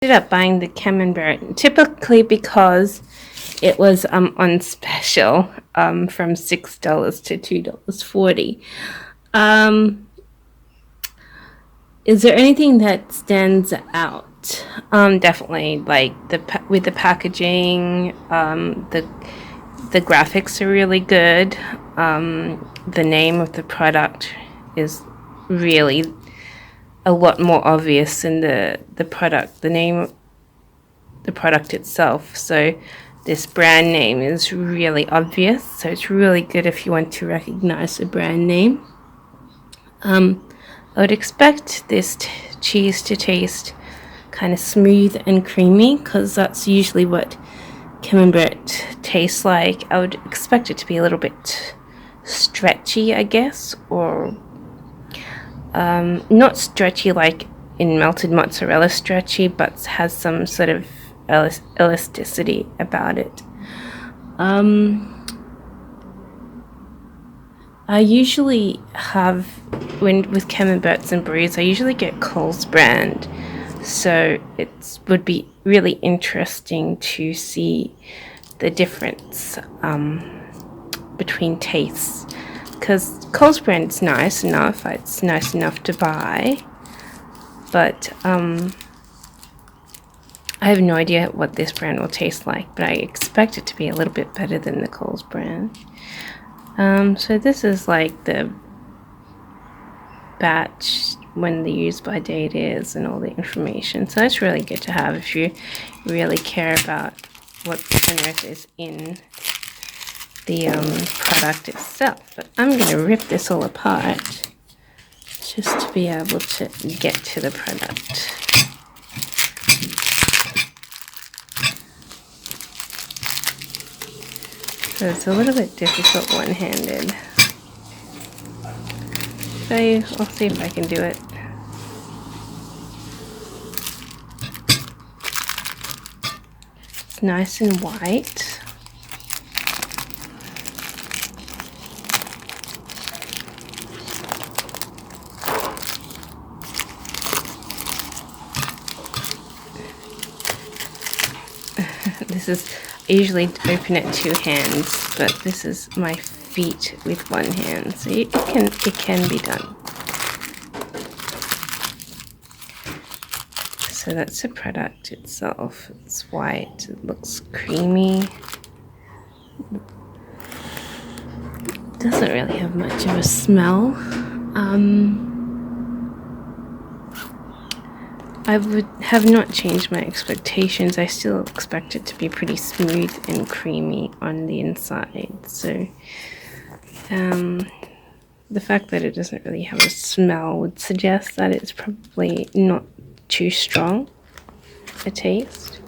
ended up buying the Camembert typically because it was on special from $6 to $2.40. Is there anything that stands out? Definitely, like with the packaging, the graphics are really good. The name of the product is really a lot more obvious than the product, the product itself. So this brand name is really obvious. So it's really good if you want to recognize the brand name. I would expect this cheese to taste kind of smooth and creamy because that's usually what Camembert tastes like. I would expect it to be a little bit stretchy, I guess, or not stretchy like in melted mozzarella stretchy, but has some sort of elasticity about it. I usually have, with Camemberts and Bries, I usually get Coles brand. So it would be really interesting to see the difference between tastes. Because Coles brand's nice enough, it's nice enough to buy. But I have no idea what this brand will taste like, but I expect it to be a little bit better than the Coles brand. So this is like the batch, when the use by date is, and all the information. So it's really good to have if you really care about what on earth is in the product itself. But I'm going to rip this all apart just to be able to get to the product. So it's a little bit difficult one-handed. I'll see if I can do it. It's nice and white. I usually open it two hands, but this is my feet with one hand, so it can be done. So that's the product itself. It's white, it looks creamy. It doesn't really have much of a smell. I would have not changed my expectations. I still expect it to be pretty smooth and creamy on the inside. So the fact that it doesn't really have a smell would suggest that it's probably not too strong a taste.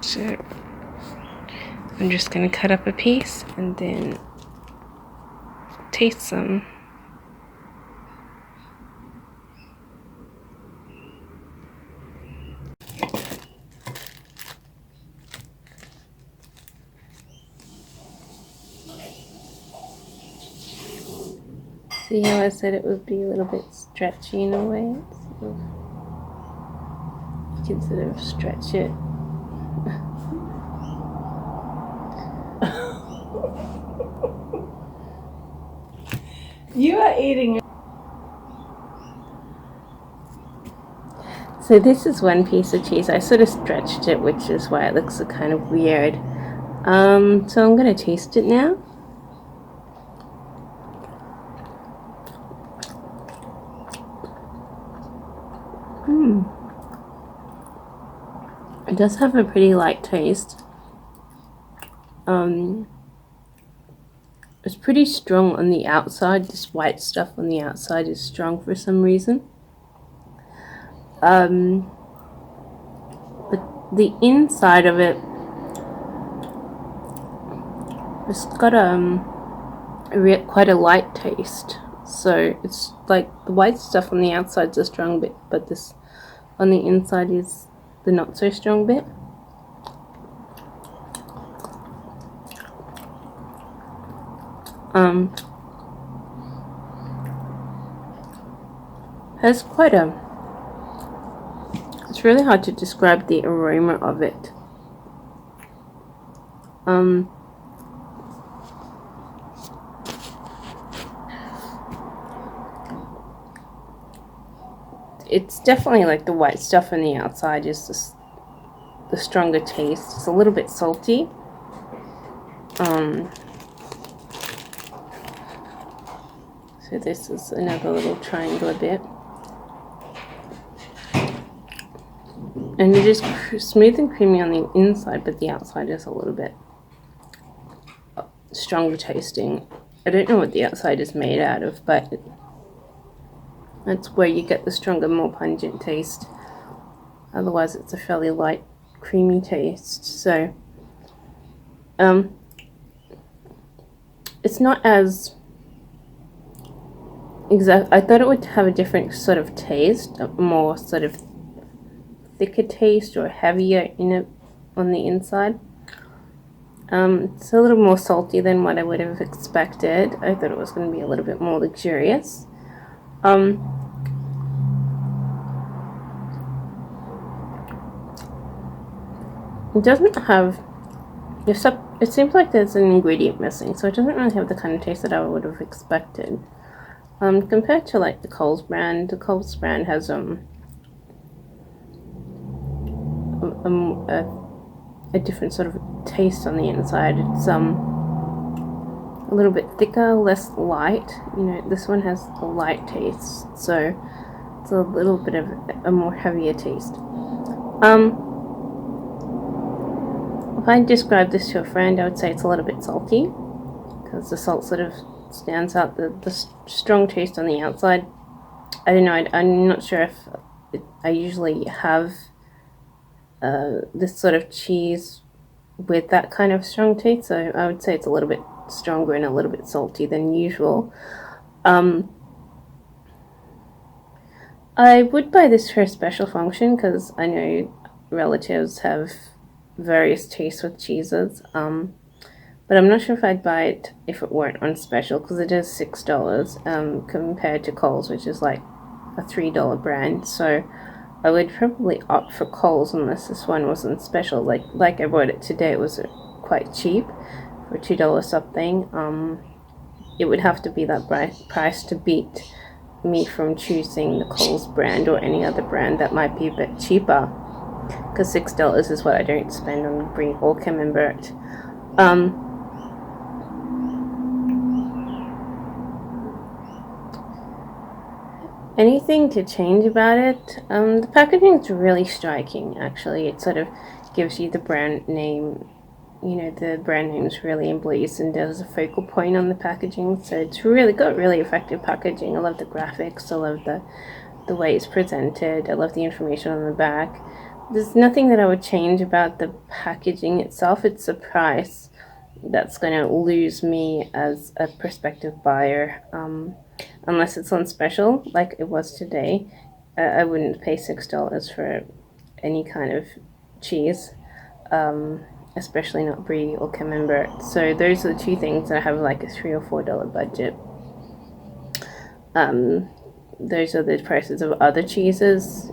So I'm just going to cut up a piece and then taste some. See how I said it would be a little bit stretchy in a way? You can sort of stretch it. You are eating. So this is one piece of cheese. I sort of stretched it, which is why it looks kind of weird. So I'm going to taste it now. It does have a pretty light taste. It's pretty strong on the outside. This white stuff on the outside is strong for some reason. But the inside of it, it's got quite a light taste. So it's like the white stuff on the outside is a strong bit, but this on the inside is the not so strong bit. Has quite a, it's really hard to describe the aroma of it. It's definitely like the white stuff on the outside is just the stronger taste. It's a little bit salty. So this is another little triangular bit. And it is smooth and creamy on the inside, but the outside is a little bit stronger tasting. I don't know what the outside is made out of, but that's where you get the stronger, more pungent taste. Otherwise, it's a fairly light, creamy taste. So, it's not as exact. I thought it would have a different sort of taste, a more sort of thicker taste or heavier in it on the inside. It's a little more salty than what I would have expected. I thought it was going to be a little bit more luxurious. It doesn't have, it seems like there's an ingredient missing, so it doesn't really have the kind of taste that I would have expected. Compared to like the Coles brand has a different sort of taste on the inside. It's a little bit thicker, less light. You know, this one has a light taste, so it's a little bit of a more heavier taste. If I describe this to a friend, I would say it's a little bit salty, because the salt sort of stands out. The strong taste on the outside, I don't know, I'm not sure if I usually have this sort of cheese with that kind of strong taste, so I would say it's a little bit stronger and a little bit salty than usual. I would buy this for a special function, because I know relatives have various tastes with cheeses, but I'm not sure if I'd buy it if it weren't on special, because it is $6 compared to Coles, which is like a $3 brand. So I would probably opt for Coles unless this one was on special. Like I bought it today, it was quite cheap for $2 something. It would have to be that price to beat me from choosing the Coles brand or any other brand that might be a bit cheaper, because $6 is what I don't spend on Brie or Camembert. Anything to change about it? The packaging is really striking, actually. It sort of gives you the brand name, you know, the brand name is really emblazoned as a focal point on the packaging, so it's really got really effective packaging. I love the graphics, I love the way it's presented, I love the information on the back. There's nothing that I would change about the packaging itself. It's a price that's going to lose me as a prospective buyer. Unless it's on special, like it was today, I wouldn't pay $6 for any kind of cheese, especially not Brie or Camembert. So those are the two things that I have like a $3 or $4 budget. Those are the prices of other cheeses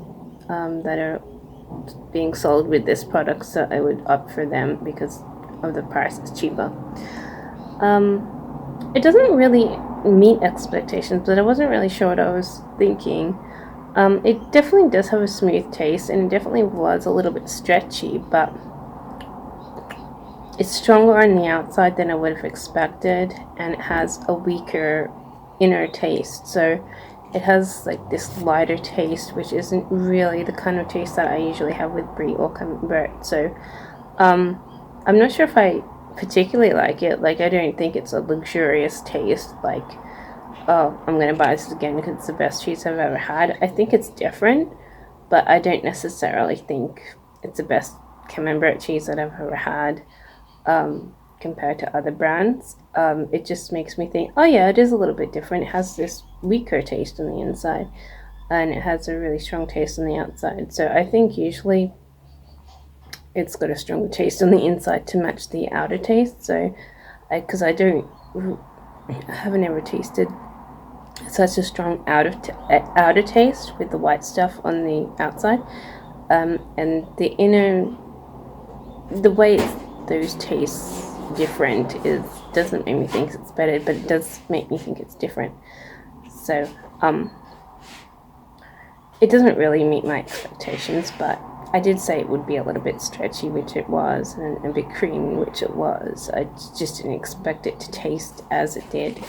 that are being sold with this product, so I would opt for them because of the price is cheaper. It doesn't really meet expectations, but I wasn't really sure what I was thinking. It definitely does have a smooth taste, and it definitely was a little bit stretchy, but it's stronger on the outside than I would have expected, and it has a weaker inner taste. So it has like this lighter taste, which isn't really the kind of taste that I usually have with Brie or Camembert. So I'm not sure if I particularly like it. Like, I don't think it's a luxurious taste, like, oh, I'm gonna buy this again because it's the best cheese I've ever had. I think it's different, but I don't necessarily think it's the best Camembert cheese that I've ever had compared to other brands. It just makes me think, oh yeah, it is a little bit different. It has this weaker taste on the inside, and it has a really strong taste on the outside. So I think usually it's got a stronger taste on the inside to match the outer taste. So because I don't I haven't ever tasted such a strong outer taste with the white stuff on the outside, and the inner, the way those tastes different is doesn't make me think it's better, but it does make me think it's different. So it doesn't really meet my expectations, but I did say it would be a little bit stretchy, which it was, and a bit creamy, which it was. I just didn't expect it to taste as it did.